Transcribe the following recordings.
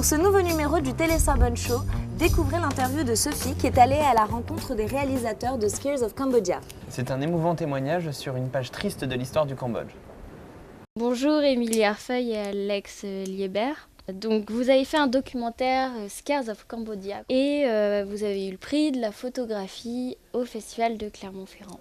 Pour ce nouveau numéro du Télé Sorbonne Show, découvrez l'interview de Sophie qui est allée à la rencontre des réalisateurs de Skiers of Cambodia. C'est un émouvant témoignage sur une page triste de l'histoire du Cambodge. Bonjour Émilie Arfeuille et Alex Liebert. Donc vous avez fait un documentaire Skiers of Cambodia et vous avez eu le prix de la photographie au Festival de Clermont-Ferrand.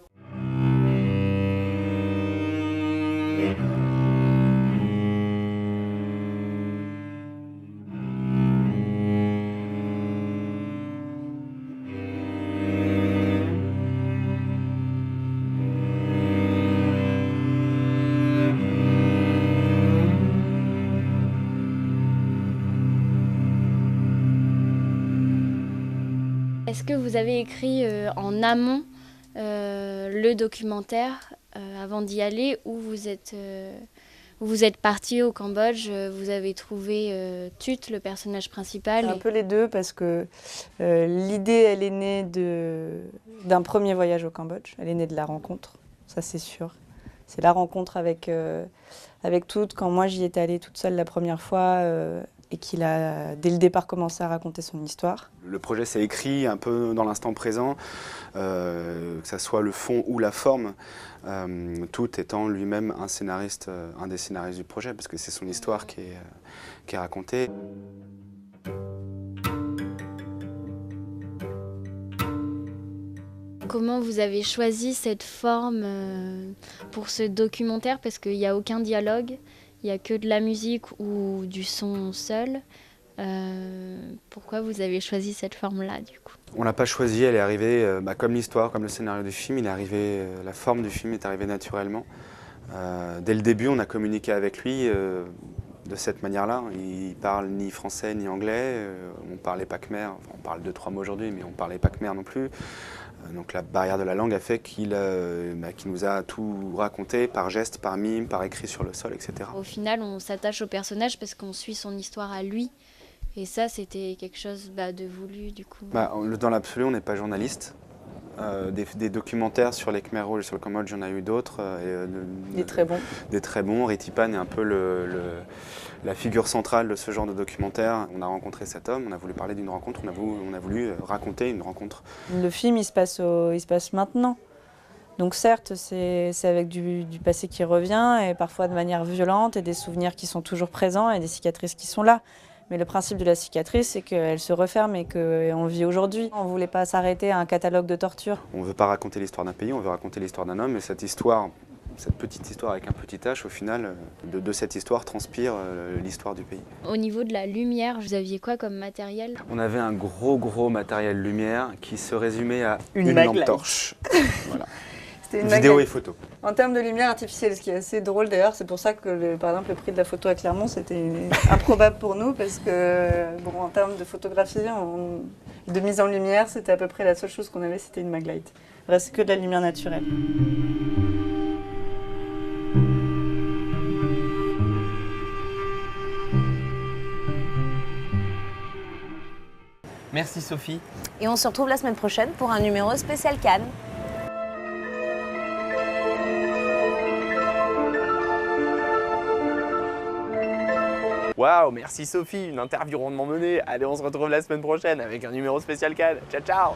Est-ce que vous avez écrit en amont le documentaire avant d'y aller ou vous êtes parti au Cambodge, vous avez trouvé Tut, le personnage principal? Un peu les deux parce que l'idée elle est née d'un premier voyage au Cambodge, elle est née de la rencontre, ça c'est sûr. C'est la rencontre avec Tut quand moi j'y étais allée toute seule la première fois. Et qu'il a, dès le départ, commencé à raconter son histoire. Le projet s'est écrit un peu dans l'instant présent, que ce soit le fond ou la forme, Tut étant lui-même un scénariste, un des scénaristes du projet, parce que c'est son histoire qui est racontée. Comment vous avez choisi cette forme pour ce documentaire? Parce qu'il n'y a aucun dialogue. Il n'y a que de la musique ou du son seul. Pourquoi vous avez choisi cette forme-là, du coup? On ne l'a pas choisie, elle est arrivée, comme l'histoire, comme le scénario du film, la forme du film est arrivée naturellement. Dès le début, on a communiqué avec lui de cette manière-là. Il ne parle ni français ni anglais, on parlait pas khmer, enfin, on parle 2-3 mots aujourd'hui, mais on ne parlait pas khmer non plus. Donc la barrière de la langue a fait qu'il nous a tout raconté par geste, par mime, par écrit sur le sol, etc. Au final, on s'attache au personnage parce qu'on suit son histoire à lui. Et ça, c'était quelque chose de voulu, du coup. Dans l'absolu, on n'est pas journaliste. Des documentaires sur les Khmer Rouges et sur le Cambodge, il y en a eu d'autres. Des très bons. Des très bons. Retipan est un peu la figure centrale de ce genre de documentaire. On a rencontré cet homme, on a voulu parler d'une rencontre, on a voulu raconter une rencontre. Le film, il se passe maintenant. Donc certes, c'est avec du passé qui revient, et parfois de manière violente, et des souvenirs qui sont toujours présents, et des cicatrices qui sont là. Mais le principe de la cicatrice, c'est qu'elle se referme et qu'on vit aujourd'hui. On ne voulait pas s'arrêter à un catalogue de torture. On ne veut pas raconter l'histoire d'un pays, on veut raconter l'histoire d'un homme. Et cette petite histoire avec un petit H, au final, de cette histoire transpire l'histoire du pays. Au niveau de la lumière, vous aviez quoi comme matériel? On avait un gros matériel lumière qui se résumait à une lampe torche. Voilà. Vidéo et photo. En termes de lumière artificielle, ce qui est assez drôle d'ailleurs, c'est pour ça que par exemple le prix de la photo à Clermont c'était improbable pour nous parce que en termes de photographie, de mise en lumière, c'était à peu près la seule chose qu'on avait, c'était une Maglite. Il reste que de la lumière naturelle. Merci Sophie. Et on se retrouve la semaine prochaine pour un numéro spécial Cannes. Waouh, merci Sophie, une interview rondement menée. Allez, on se retrouve la semaine prochaine avec un numéro spécial Cannes. Ciao, ciao.